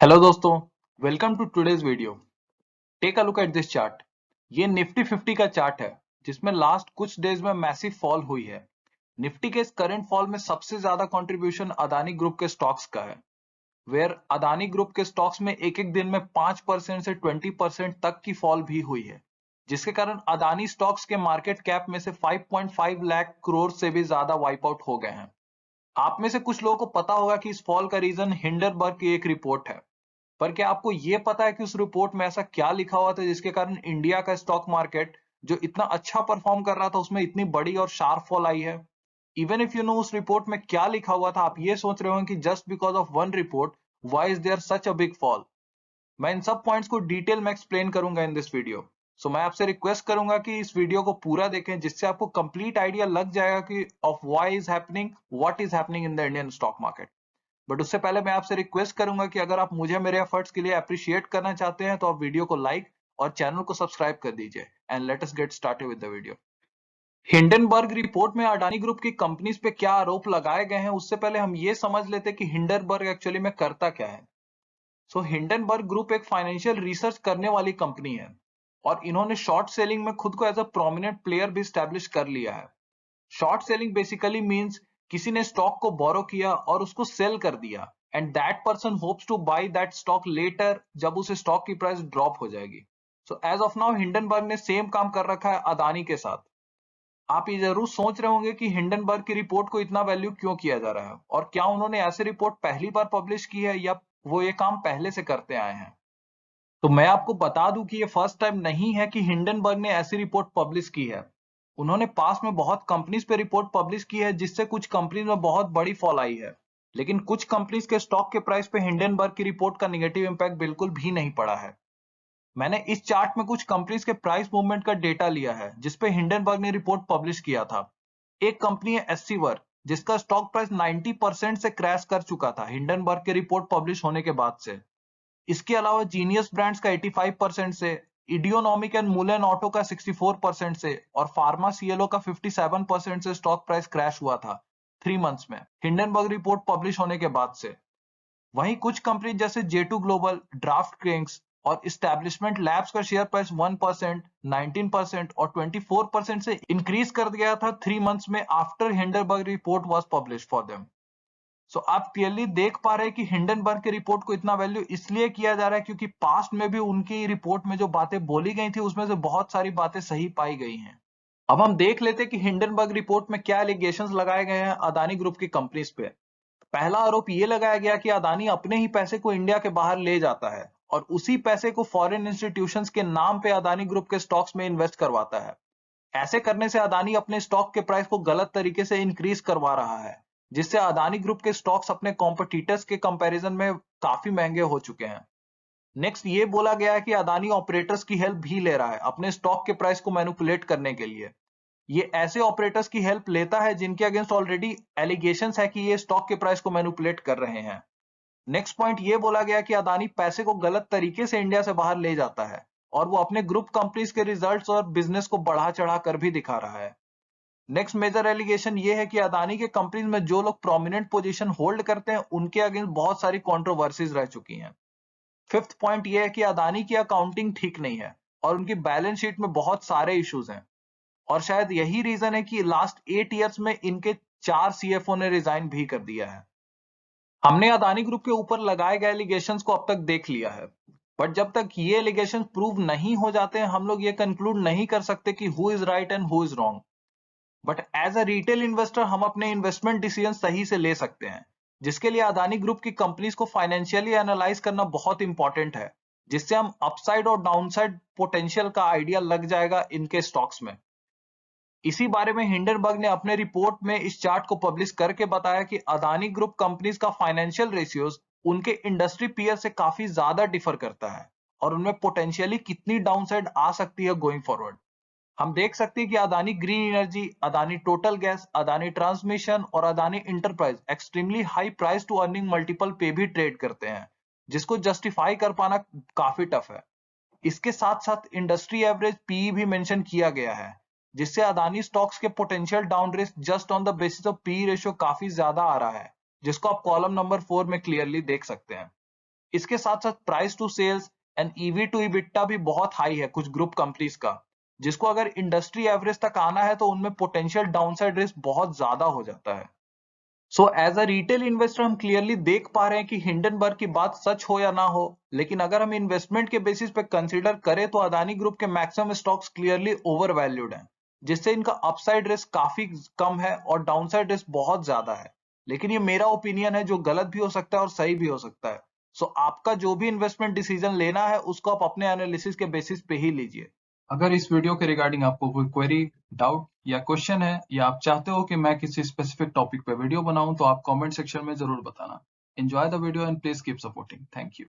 Hello दोस्तों, welcome to today's video. Take a look at this chart. ये निफ्टी 50 का chart है जिसमें लास्ट कुछ डेज में मैसिव फॉल हुई है। निफ्टी के इस करंट फॉल में सबसे ज्यादा कंट्रीब्यूशन अदानी ग्रुप के स्टॉक्स का है, वेयर अदानी ग्रुप के स्टॉक्स में एक एक दिन में 5% से 20% तक की फॉल भी हुई है, जिसके कारण अदानी स्टॉक्स के मार्केट कैप में से 5.5 लाख करोड़ से भी ज्यादा वाइप आउट हो गए हैं। आप में से कुछ लोगों को पता होगा कि इस फॉल का रीजन हिंडनबर्ग की एक रिपोर्ट है, पर क्या आपको यह पता है कि उस रिपोर्ट में ऐसा क्या लिखा हुआ था जिसके कारण इंडिया का स्टॉक मार्केट जो इतना अच्छा परफॉर्म कर रहा था उसमें इतनी बड़ी और शार्प फॉल आई है। इवन इफ यू नो उस रिपोर्ट में क्या लिखा हुआ था, आप ये सोच रहे हो कि just because of one report why is there such a big fall. मैं इन सब पॉइंट्स को डिटेल में एक्सप्लेन करूंगा इन दिस वीडियो। सो मैं आपसे रिक्वेस्ट करूंगा कि इस वीडियो को पूरा देखें, जिससे आपको कंप्लीट आइडिया लग जाएगा कि of why is happening, what is happening in the Indian stock market. But उससे पहले मैं आपसे रिक्वेस्ट करूंगा कि अगर आप मुझे मेरे एफर्ट्स के लिए अप्रिशिएट करना चाहते हैं तो आप वीडियो को लाइक और चैनल को सब्सक्राइब कर दीजिए। And let us get started with the video. Hindenburg report में अडानी ग्रुप की कंपनीज पे क्या आरोप लगाए गए हैं, उससे पहले हम ये समझ लेते हैं कि हिंडनबर्ग एक्चुअली में करता क्या है। सो हिंडनबर्ग ग्रुप एक फाइनेंशियल रिसर्च करने वाली कंपनी है और इन्होंने शॉर्ट सेलिंग में खुद को एज अ प्रोमिनेंट प्लेयर भी स्टैब्लिश कर लिया है। शॉर्ट सेलिंग बेसिकली मींस किसी ने स्टॉक को बोरो किया और उसको सेल कर दिया and that person hopes to buy that stock later जब उस स्टॉक की प्राइस ड्रॉप हो जाएगी। So as of now Hindenburg ने सेम काम कर रखा है अदानी के साथ। आप ये जरूर सोच रहे होंगे कि हिंडनबर्ग की रिपोर्ट को इतना वैल्यू क्यों किया जा रहा है और क्या उन्होंने ऐसी रिपोर्ट पहली बार पब्लिश की है या वो ये काम पहले से करते आए हैं। तो मैं आपको बता दूं कि ये फर्स्ट टाइम नहीं है कि हिंडनबर्ग ने ऐसी रिपोर्ट पब्लिश की है। उन्होंने पास में बहुत कंपनीज पे रिपोर्ट पब्लिश की है जिससे कुछ कंपनीज में बहुत बड़ी फॉल आई है, लेकिन कुछ कंपनीज के स्टॉक के प्राइस पे हिंडनबर्ग की रिपोर्ट का नेगेटिव इंपैक्ट बिल्कुल भी नहीं पड़ा है। मैंने इस चार्ट में कुछ कंपनीज के प्राइस मूवमेंट का डेटा लिया है जिसपे हिंडनबर्ग ने रिपोर्ट पब्लिश किया था। एक कंपनी है एससीवर, जिसका स्टॉक प्राइस 90% से क्रैश कर चुका था हिंडनबर्ग की रिपोर्ट पब्लिश होने के बाद से। इसके अलावा जीनियस ब्रांड्स का 85% से, इडियोनॉमिक एंड मुलन ऑटो का 64% से और फार्मा सीएलओ का 57% से स्टॉक प्राइस क्रैश हुआ था 3 मंथ्स में हिंडनबर्ग रिपोर्ट पब्लिश होने के बाद से। वहीं कुछ कंपनी जैसे J2 ग्लोबल, ड्राफ्ट किंग्स और इस्टेब्लिशमेंट लैब्स का शेयर प्राइस 1%, 19% और 24% से इंक्रीज कर गया था 3 मंथ्स में after Hindenburg report was publish for them. So आप क्लियरली देख पा रहे हैं कि हिंडनबर्ग की रिपोर्ट को इतना वैल्यू इसलिए किया जा रहा है क्योंकि पास्ट में भी उनकी रिपोर्ट में जो बातें बोली गई थी उसमें से बहुत सारी बातें सही पाई गई हैं। अब हम देख लेते हैं कि हिंडनबर्ग रिपोर्ट में क्या एलिगेशंस लगाए गए हैं अदानी ग्रुप की कंपनीज पे। पहला आरोप यह लगाया गया कि अदानी अपने ही पैसे को इंडिया के बाहर ले जाता है और उसी पैसे को फॉरेन इंस्टीट्यूशंस के नाम पे अदानी ग्रुप के स्टॉक्स में इन्वेस्ट करवाता है। ऐसे करने से अदानी अपने स्टॉक के प्राइस को गलत तरीके से इंक्रीज करवा रहा है, जिससे अदानी ग्रुप के स्टॉक्स अपने कॉम्पिटिटर्स के कंपैरिजन में काफी महंगे हो चुके हैं। नेक्स्ट ये बोला गया है कि अदानी ऑपरेटर्स की हेल्प भी ले रहा है अपने स्टॉक के प्राइस को मैनिपुलेट करने के लिए। ये ऐसे ऑपरेटर्स की हेल्प लेता है जिनके अगेंस्ट ऑलरेडी एलिगेशंस है कि ये स्टॉक के प्राइस को मैनिपुलेट कर रहे हैं। नेक्स्ट पॉइंट ये बोला गया कि अदानी पैसे को गलत तरीके से इंडिया से बाहर ले जाता है और वो अपने ग्रुप कंपनीज के रिजल्ट्स और बिजनेस को बढ़ा चढ़ा कर भी दिखा रहा है। नेक्स्ट मेजर एलिगेशन ये है कि अदानी के कंपनीज में जो लोग प्रोमिनेंट पोजीशन होल्ड करते हैं उनके अगेंस्ट बहुत सारी कंट्रोवर्सीज रह चुकी हैं। फिफ्थ पॉइंट ये है कि अदानी की अकाउंटिंग ठीक नहीं है और उनकी बैलेंस शीट में बहुत सारे इश्यूज हैं और शायद यही रीजन है कि लास्ट 8 ईयर्स में इनके 4 CFO ने रिजाइन भी कर दिया है। हमने अदानी ग्रुप के ऊपर लगाए गए एलिगेशंस को अब तक देख लिया है, बट जब तक ये एलिगेशंस प्रूव नहीं हो जाते हैं हम लोग ये कंक्लूड नहीं कर सकते कि who is right and who is wrong. But as a retail investor हम अपने इन्वेस्टमेंट डिसीजन सही से ले सकते हैं, जिसके लिए अदानी ग्रुप की कंपनीज को फाइनेंशियली एनालाइज करना बहुत इंपॉर्टेंट है, जिससे हम अपसाइड और डाउनसाइड पोटेंशियल का आइडिया लग जाएगा इनके स्टॉक्स में। इसी बारे में हिंडनबर्ग ने अपने रिपोर्ट में इस चार्ट को पब्लिश करके बताया कि अदानी ग्रुप कंपनीज का फाइनेंशियल रेशियोज उनके इंडस्ट्री पीयर से काफी ज्यादा डिफर करता है और उनमें पोटेंशियली कितनी डाउनसाइड आ सकती है गोइंग फॉरवर्ड। हम देख सकते हैं कि Adani Green Energy, Adani Total Gas, Adani Transmission और Adani Enterprise extremely high price to earning multiple पे भी ट्रेड करते हैं, जिसको जस्टिफाई कर पाना काफी टफ है। इसके साथ साथ इंडस्ट्री एवरेज पीई भी मेंशन किया गया है, जिससे अदानी स्टॉक्स के potential down risk just on the basis of PE ratio काफी ज्यादा आ रहा है, जिसको आप कॉलम नंबर 4 में क्लियरली देख सकते हैं। इसके साथ साथ price to sales and EV to EBITDA भी बहुत हाई है कुछ ग्रुप कंपनीज का, जिसको अगर इंडस्ट्री एवरेज तक आना है तो उनमें पोटेंशियल डाउनसाइड रिस्क बहुत ज्यादा हो जाता है। So as a retail investor हम क्लियरली देख पा रहे हैं कि हिंडनबर्ग की बात सच हो या ना हो, लेकिन अगर हम इन्वेस्टमेंट के बेसिस पे कंसीडर करें तो अदानी ग्रुप के maximum stocks clearly over valued हैं, जिससे इनका अपसाइड रिस्क काफी कम है और डाउनसाइड रिस्क बहुत ज्यादा है। लेकिन ये मेरा ओपिनियन है जो गलत भी हो सकता है और सही भी हो सकता है। सो आपका जो भी इन्वेस्टमेंट डिसीजन लेना है उसको आप अपने एनालिसिस के बेसिस पे ही लीजिए। अगर इस वीडियो के रिगार्डिंग आपको कोई क्वेरी, डाउट या क्वेश्चन है, या आप चाहते हो कि मैं किसी स्पेसिफिक टॉपिक पे वीडियो बनाऊं, तो आप कमेंट सेक्शन में जरूर बताना। Enjoy the video and please keep supporting. Thank you.